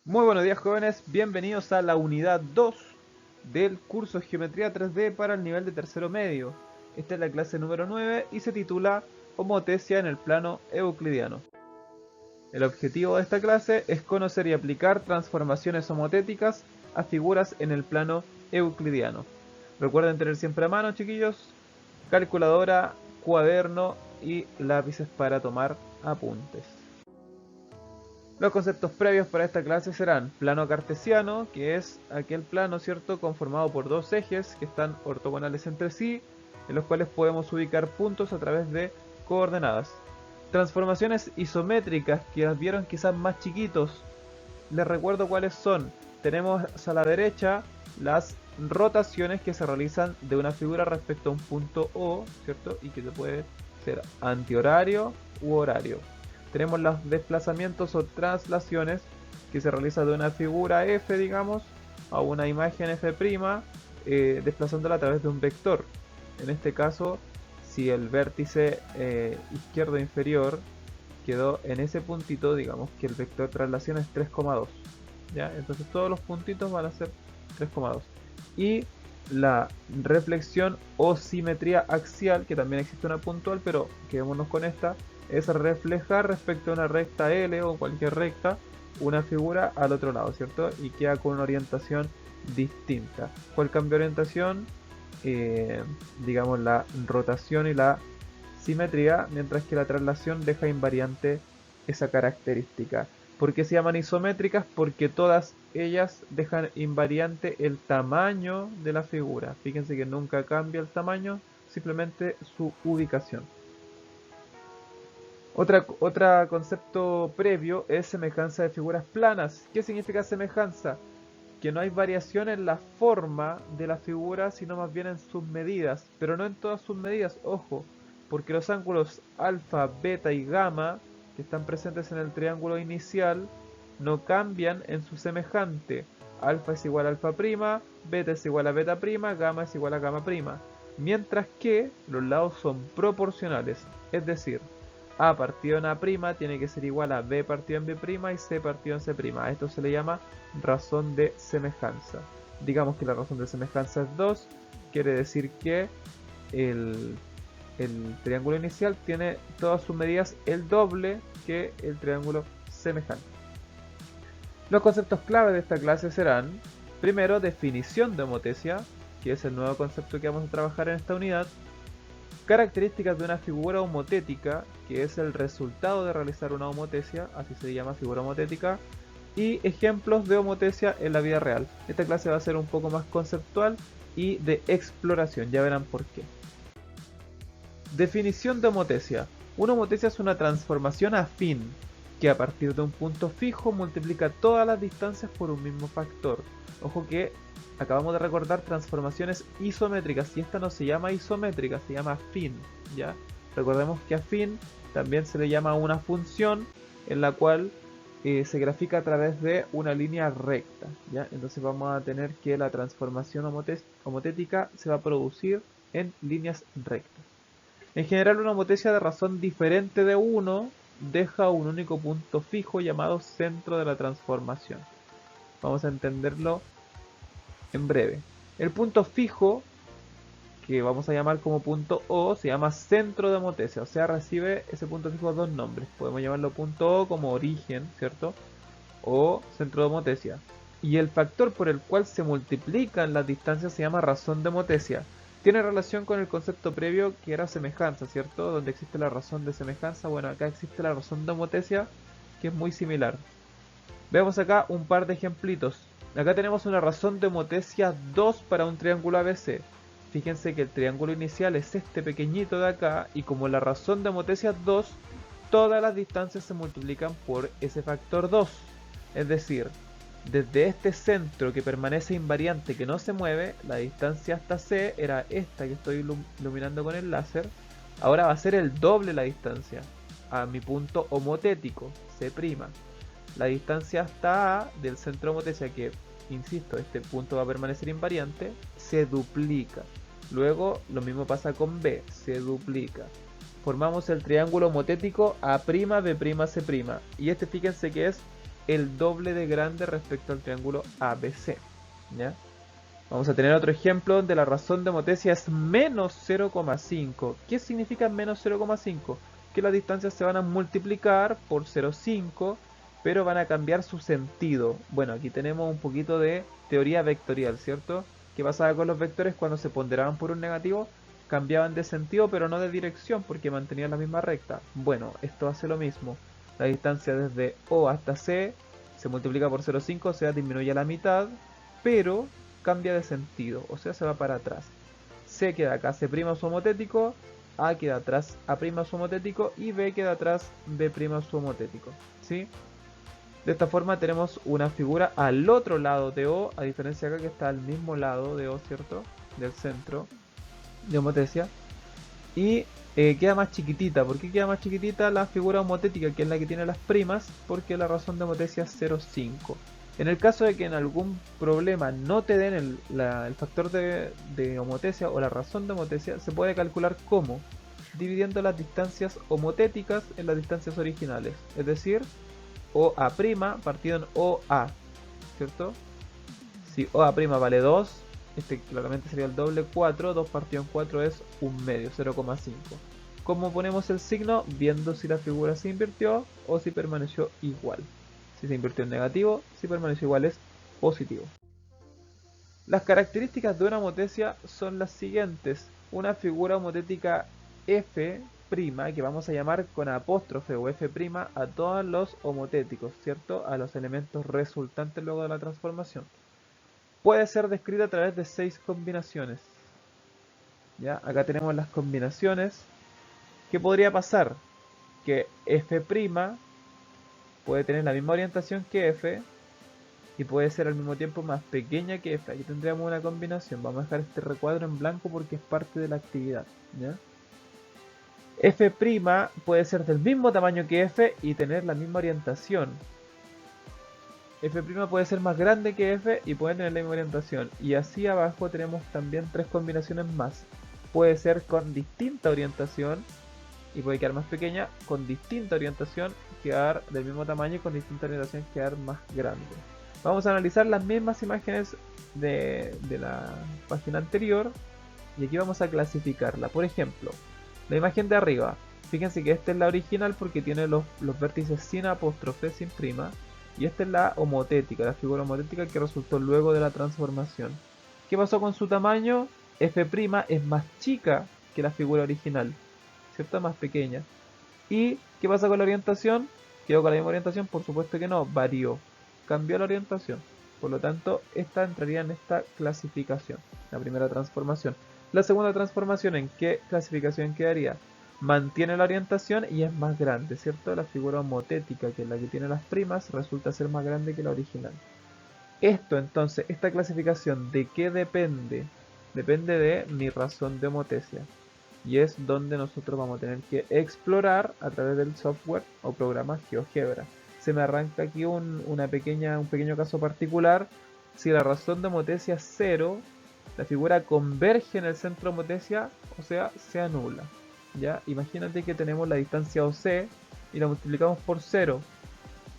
Muy buenos días, jóvenes, bienvenidos a la unidad 2 del curso Geometría 3D para el nivel de tercero medio. Esta es la clase número 9 y se titula Homotesia en el plano euclidiano. El objetivo de esta clase es conocer y aplicar transformaciones homotéticas a figuras en el plano euclidiano. Recuerden tener siempre a mano, chiquillos, calculadora, cuaderno y lápices para tomar apuntes. Los conceptos previos para esta clase serán plano cartesiano, que es aquel plano, ¿cierto?, conformado por dos ejes que están ortogonales entre sí, en los cuales podemos ubicar puntos a través de coordenadas. Transformaciones isométricas, que las vieron quizás más chiquitos. Les recuerdo cuáles son. Tenemos a la derecha las rotaciones que se realizan de una figura respecto a un punto O, ¿cierto? Y que se puede ser antihorario u horario. Tenemos los desplazamientos o traslaciones que se realizan de una figura F, digamos, a una imagen F', desplazándola a través de un vector. En este caso, si el vértice izquierdo inferior quedó en ese puntito, digamos que el vector de traslación es 3,2. ¿Ya? Entonces todos los puntitos van a ser 3,2. Y la reflexión o simetría axial, que también existe una puntual, pero quedémonos con esta, es reflejar respecto a una recta L o cualquier recta una figura al otro lado, ¿cierto? Y queda con una orientación distinta. ¿Cuál cambio de orientación? Digamos la rotación y la simetría, mientras que la traslación deja invariante esa característica. ¿Por qué se llaman isométricas? Porque todas ellas dejan invariante el tamaño de la figura. Fíjense que nunca cambia el tamaño, simplemente su ubicación. Otro concepto previo es semejanza de figuras planas. ¿Qué significa semejanza? Que no hay variación en la forma de la figura, sino más bien en sus medidas, pero no en todas sus medidas, ojo, porque los ángulos alfa, beta y gamma, que están presentes en el triángulo inicial, no cambian en su semejante. Alfa es igual a alfa prima, beta es igual a beta prima, gamma es igual a gamma prima, mientras que los lados son proporcionales, es decir, a partido en A' tiene que ser igual a B partido en B' y C partido en C'. A esto se le llama razón de semejanza. Digamos que la razón de semejanza es 2, quiere decir que el triángulo inicial tiene todas sus medidas el doble que el triángulo semejante. Los conceptos clave de esta clase serán, primero, definición de homotesia, que es el nuevo concepto que vamos a trabajar en esta unidad. Características de una figura homotética, que es el resultado de realizar una homotesia, así se llama figura homotética, y ejemplos de homotesia en la vida real. Esta clase va a ser un poco más conceptual y de exploración, ya verán por qué. Definición de homotesia. Una homotesia es una transformación afín, que a partir de un punto fijo multiplica todas las distancias por un mismo factor. Ojo que acabamos de recordar transformaciones isométricas y esta no se llama isométrica, se llama afín, ¿ya? Recordemos que afín también se le llama a una función en la cual se grafica a través de una línea recta, ¿ya? Entonces vamos a tener que la transformación homotética se va a producir en líneas rectas. En general, una homotesia de razón diferente de 1 deja un único punto fijo llamado centro de la transformación. Vamos a entenderlo en breve. El punto fijo, que vamos a llamar como punto O, se llama centro de homotesia, o sea, recibe ese punto fijo dos nombres. Podemos llamarlo punto O como origen, ¿cierto? O centro de homotesia. Y el factor por el cual se multiplican las distancias se llama razón de homotesia. Tiene relación con el concepto previo que era semejanza, ¿cierto? Donde existe la razón de semejanza. Bueno, acá existe la razón de homotesia, que es muy similar. Veamos acá un par de ejemplitos. Acá tenemos una razón de homotesia 2 para un triángulo ABC. Fíjense que el triángulo inicial es este pequeñito de acá, y como la razón de homotesia es 2, todas las distancias se multiplican por ese factor 2. Es decir, desde este centro que permanece invariante, que no se mueve, la distancia hasta C era esta que estoy iluminando con el láser. Ahora va a ser el doble la distancia a mi punto homotético, C'. La distancia hasta A del centro de homotesia, que insisto, este punto va a permanecer invariante, se duplica. Luego lo mismo pasa con B, se duplica. Formamos el triángulo homotético A', B', C'. Y este fíjense que es el doble de grande respecto al triángulo ABC. ¿Ya? Vamos a tener otro ejemplo donde la razón de Motesia es menos 0,5. ¿Qué significa menos 0,5? Que las distancias se van a multiplicar por 0,5, pero van a cambiar su sentido. Bueno, aquí tenemos un poquito de teoría vectorial, ¿cierto? ¿Qué pasaba con los vectores cuando se ponderaban por un negativo? Cambiaban de sentido, pero no de dirección, porque mantenían la misma recta. Bueno, esto hace lo mismo. La distancia desde O hasta C se multiplica por 0,5, o sea, disminuye a la mitad, pero cambia de sentido, o sea, se va para atrás. C queda acá, C' su homotético, A queda atrás, A' su homotético, y B queda atrás, B' su homotético, ¿sí? De esta forma tenemos una figura al otro lado de O, a diferencia acá que está al mismo lado de O, ¿cierto? Del centro de homotesia. Y queda más chiquitita. ¿Por qué queda más chiquitita la figura homotética, que es la que tiene las primas? Porque la razón de homotesia es 0,5. En el caso de que en algún problema no te den el factor de homotesia o la razón de homotesia, se puede calcular como dividiendo las distancias homotéticas en las distancias originales. Es decir, OA' partido en OA, ¿cierto? Si OA' vale 2, este claramente sería el doble 4, 2 partido en 4 es 1 medio, 0,5. ¿Cómo ponemos el signo? Viendo si la figura se invirtió o si permaneció igual. Si se invirtió en negativo, si permaneció igual es positivo. Las características de una homotesia son las siguientes. Una figura homotética F', que vamos a llamar con apóstrofe o F' a todos los homotéticos, ¿cierto? A los elementos resultantes luego de la transformación. Puede ser descrita a través de 6 combinaciones. ¿Ya? Acá tenemos las combinaciones. ¿Qué podría pasar? Que F' puede tener la misma orientación que F y puede ser al mismo tiempo más pequeña que F. Aquí tendríamos una combinación. Vamos a dejar este recuadro en blanco porque es parte de la actividad, ¿ya? F' puede ser del mismo tamaño que F y tener la misma orientación. F' puede ser más grande que F y puede tener la misma orientación. Y así abajo tenemos también 3 combinaciones más. Puede ser con distinta orientación y puede quedar más pequeña, con distinta orientación quedar del mismo tamaño y con distinta orientación quedar más grande. Vamos a analizar las mismas imágenes de la página anterior y aquí vamos a clasificarla. Por ejemplo, la imagen de arriba, fíjense que esta es la original porque tiene los vértices sin apóstrofe, sin prima, y esta es la homotética, la figura homotética que resultó luego de la transformación. ¿Qué pasó con su tamaño? F' es más chica que la figura original, ¿cierto? Más pequeña. ¿Y qué pasa con la orientación? ¿Quedó con la misma orientación? Por supuesto que no, varió, cambió la orientación. Por lo tanto, esta entraría en esta clasificación, la primera transformación. La segunda transformación, ¿en qué clasificación quedaría? Mantiene la orientación y es más grande, ¿cierto? La figura homotética, que es la que tiene las primas, resulta ser más grande que la original. Esto entonces, esta clasificación, ¿de qué depende? Depende de mi razón de homotesia. Y es donde nosotros vamos a tener que explorar a través del software o programa GeoGebra. Se me arranca aquí un pequeño caso particular. Si la razón de homotesia es 0, la figura converge en el centro de homotesia, o sea, se anula. ¿Ya? Imagínate que tenemos la distancia OC y la multiplicamos por 0.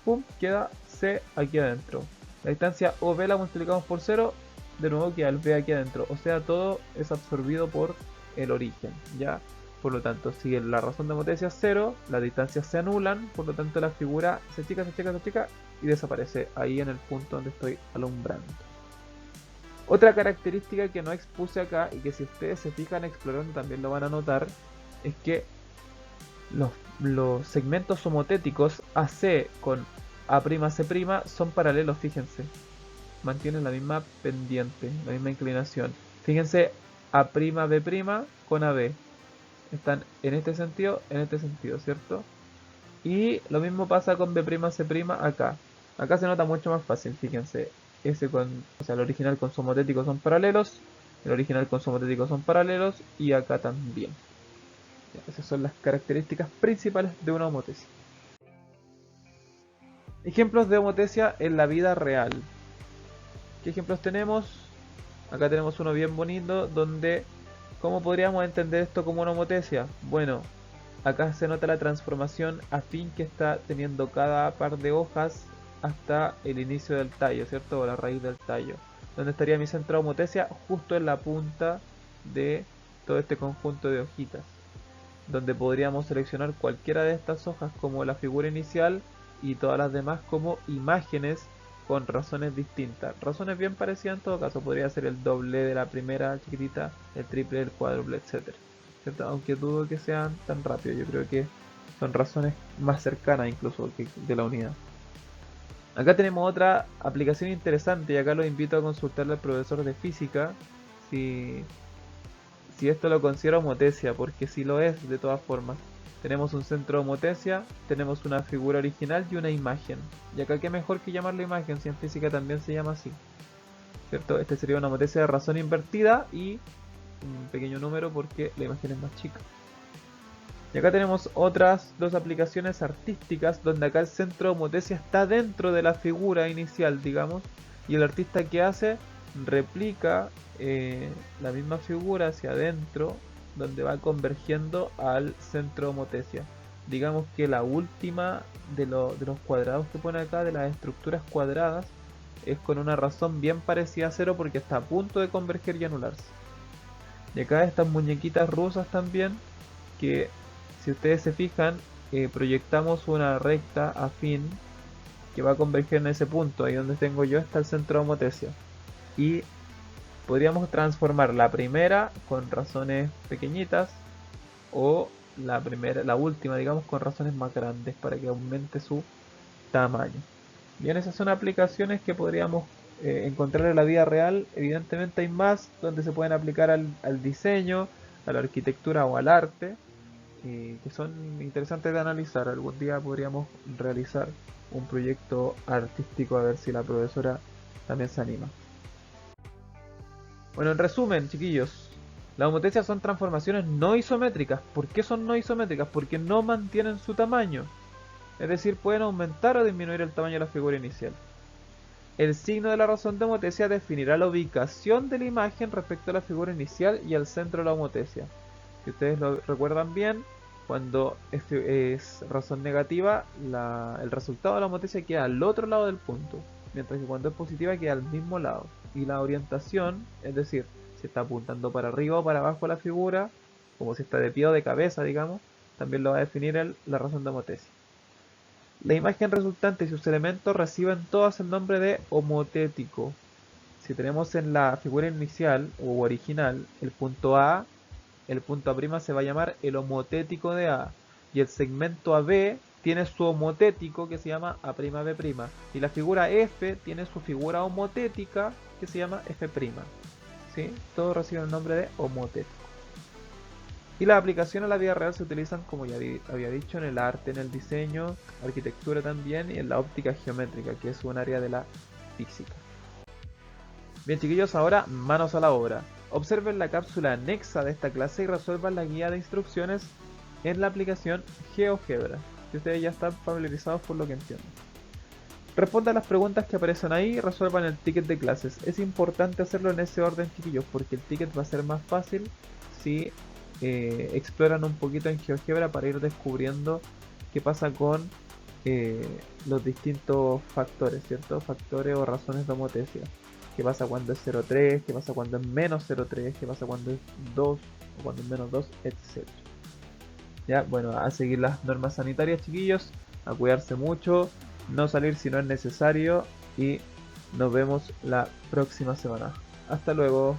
¡Pum! Queda C aquí adentro. La distancia OB la multiplicamos por 0, de nuevo queda el B aquí adentro. O sea, todo es absorbido por el origen, ¿ya? Por lo tanto, si la razón de homotesia es 0, las distancias se anulan, por lo tanto la figura se achica y desaparece ahí en el punto donde estoy alumbrando. Otra característica que no expuse acá y que si ustedes se fijan explorando también lo van a notar es que los segmentos homotéticos AC con A'C' son paralelos, fíjense. Mantienen la misma pendiente, la misma inclinación. Fíjense, A'B' con AB. Están en este sentido, ¿cierto? Y lo mismo pasa con B'C' acá. Acá se nota mucho más fácil, fíjense. El original con su homotético son paralelos, el original con su homotético son paralelos y acá también. Esas son las características principales de una homotesia. Ejemplos de homotesia en la vida real. ¿Qué ejemplos tenemos? Acá tenemos uno bien bonito donde, ¿cómo podríamos entender esto como una homotesia? Bueno, acá se nota la transformación afín que está teniendo cada par de hojas hasta el inicio del tallo, ¿cierto? O la raíz del tallo, donde estaría mi centro de homotesia justo en la punta de todo este conjunto de hojitas, donde podríamos seleccionar cualquiera de estas hojas como la figura inicial y todas las demás como imágenes con razones distintas, razones bien parecidas en todo caso. Podría ser el doble de la primera chiquitita, el triple, el cuádruple, etcétera, ¿cierto? Aunque dudo que sean tan rápido, yo creo que son razones más cercanas incluso que de la unidad. Acá tenemos otra aplicación interesante y acá los invito a consultarle al profesor de física si esto lo considera homotesia, porque si lo es de todas formas. Tenemos un centro de homotesia, tenemos una figura original y una imagen. Y acá qué mejor que llamarlo imagen, si en física también se llama así, ¿cierto? Este sería una homotesia de razón invertida y un pequeño número porque la imagen es más chica. Y acá tenemos otras dos aplicaciones artísticas donde acá el centro de homotesia está dentro de la figura inicial, digamos, y el artista que hace replica la misma figura hacia adentro, donde va convergiendo al centro de homotesia. Digamos que la última de los cuadrados que pone acá, de las estructuras cuadradas, es con una razón bien parecida a cero porque está a punto de converger y anularse. Y acá estas muñequitas rusas también, que si ustedes se fijan, proyectamos una recta afín que va a converger en ese punto. Ahí donde tengo yo está el centro de homotesia. Y podríamos transformar la primera con razones pequeñitas o la última, digamos, con razones más grandes para que aumente su tamaño. Bien, esas son aplicaciones que podríamos encontrar en la vida real. Evidentemente hay más donde se pueden aplicar al diseño, a la arquitectura o al arte, que son interesantes de analizar. Algún día podríamos realizar un proyecto artístico, a ver si la profesora también se anima. Bueno, en resumen, chiquillos, las homotecias son transformaciones no isométricas. ¿Por qué son no isométricas? Porque no mantienen su tamaño. Es decir, pueden aumentar o disminuir el tamaño de la figura inicial. El signo de la razón de homotesia definirá la ubicación de la imagen respecto a la figura inicial y al centro de la homotesia. Si ustedes lo recuerdan bien, cuando es razón negativa, el resultado de la homotesia queda al otro lado del punto, mientras que cuando es positiva queda al mismo lado. Y la orientación, es decir, si está apuntando para arriba o para abajo la figura, como si está de pie o de cabeza, digamos, también lo va a definir la razón de homotesia. La imagen resultante y sus elementos reciben todas el nombre de homotético. Si tenemos en la figura inicial o original el punto A, el punto A' se va a llamar el homotético de A, y el segmento AB tiene su homotético que se llama A'B', y la figura F tiene su figura homotética que se llama F'. ¿Sí? Todos reciben el nombre de homotético. Y las aplicaciones a la vida real se utilizan, como ya había dicho, en el arte, en el diseño, arquitectura también, y en la óptica geométrica, que es un área de la física. Bien, chiquillos, ahora manos a la obra. Observen la cápsula anexa de esta clase y resuelvan la guía de instrucciones en la aplicación GeoGebra, si ustedes ya están familiarizados por lo que entiendo. Respondan las preguntas que aparecen ahí y resuelvan el ticket de clases. Es importante hacerlo en ese orden, chiquillos, porque el ticket va a ser más fácil si exploran un poquito en GeoGebra para ir descubriendo qué pasa con los distintos factores, ¿cierto? Factores o razones de homotesia. ¿Qué pasa cuando es 0,3? ¿Qué pasa cuando es menos 0,3? ¿Qué pasa cuando es 2? ¿O cuando es menos 2? Etc. Ya, bueno, a seguir las normas sanitarias, chiquillos, a cuidarse mucho, no salir si no es necesario y nos vemos la próxima semana. Hasta luego.